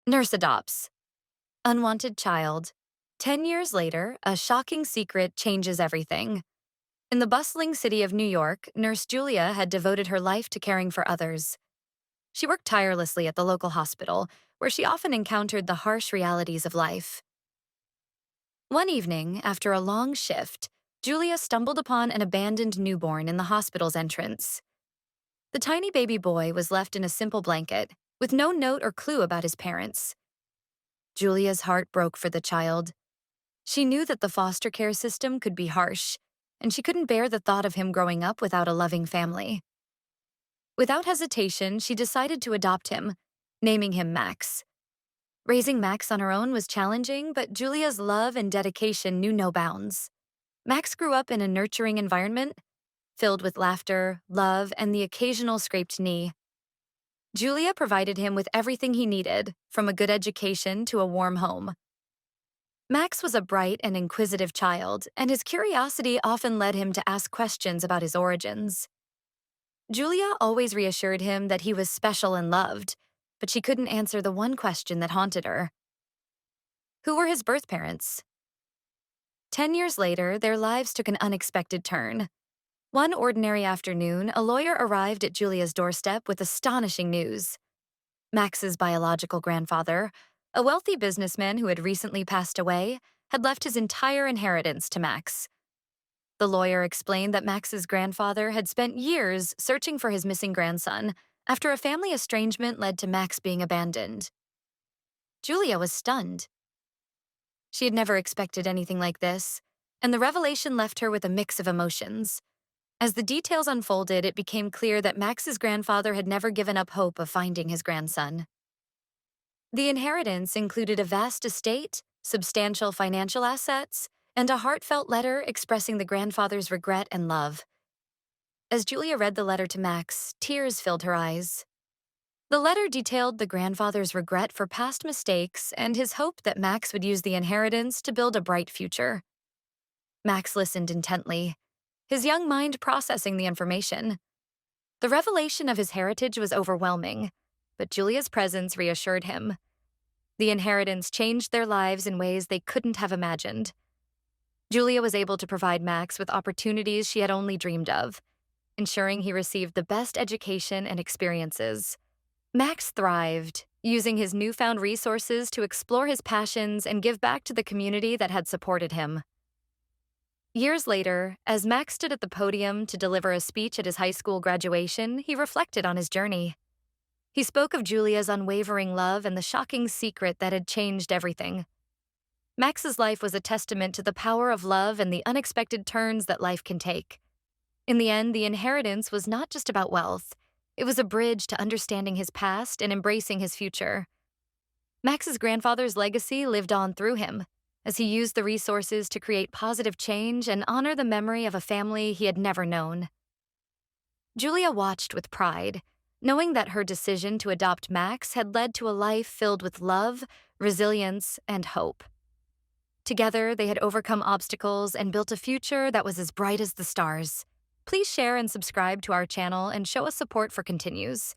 Nurse adopts. Unwanted child. 10 years later, a shocking secret changes everything. In the bustling city of New York, Nurse Julia had devoted her life to caring for others. She worked tirelessly at the local hospital, where she often encountered the harsh realities of life. One evening, after a long shift, Julia stumbled upon an abandoned newborn in the hospital's entrance. The tiny baby boy was left in a simple blanket, with no note or clue about his parents. Julia's heart broke for the child. She knew that the foster care system could be harsh, and she couldn't bear the thought of him growing up without a loving family. Without hesitation, she decided to adopt him, naming him Max. Raising Max on her own was challenging, but Julia's love and dedication knew no bounds. Max grew up in a nurturing environment, filled with laughter, love, and the occasional scraped knee. Julia provided him with everything he needed, from a good education to a warm home. Max was a bright and inquisitive child, and his curiosity often led him to ask questions about his origins. Julia always reassured him that he was special and loved, but she couldn't answer the one question that haunted her. Who were his birth parents? 10 years later, their lives took an unexpected turn. One ordinary afternoon, a lawyer arrived at Julia's doorstep with astonishing news. Max's biological grandfather, a wealthy businessman who had recently passed away, had left his entire inheritance to Max. The lawyer explained that Max's grandfather had spent years searching for his missing grandson after a family estrangement led to Max being abandoned. Julia was stunned. She had never expected anything like this, and the revelation left her with a mix of emotions. As the details unfolded, it became clear that Max's grandfather had never given up hope of finding his grandson. The inheritance included a vast estate, substantial financial assets, and a heartfelt letter expressing the grandfather's regret and love. As Julia read the letter to Max, tears filled her eyes. The letter detailed the grandfather's regret for past mistakes and his hope that Max would use the inheritance to build a bright future. Max listened intently, his young mind processing the information. The revelation of his heritage was overwhelming, but Julia's presence reassured him. The inheritance changed their lives in ways they couldn't have imagined. Julia was able to provide Max with opportunities she had only dreamed of, ensuring he received the best education and experiences. Max thrived, using his newfound resources to explore his passions and give back to the community that had supported him. Years later, as Max stood at the podium to deliver a speech at his high school graduation, he reflected on his journey. He spoke of Julia's unwavering love and the shocking secret that had changed everything. Max's life was a testament to the power of love and the unexpected turns that life can take. In the end, the inheritance was not just about wealth. It was a bridge to understanding his past and embracing his future. Max's grandfather's legacy lived on through him, as he used the resources to create positive change and honor the memory of a family he had never known. Julia watched with pride, knowing that her decision to adopt Max had led to a life filled with love, resilience, and hope. Together, they had overcome obstacles and built a future that was as bright as the stars. Please share and subscribe to our channel and show us support for continues.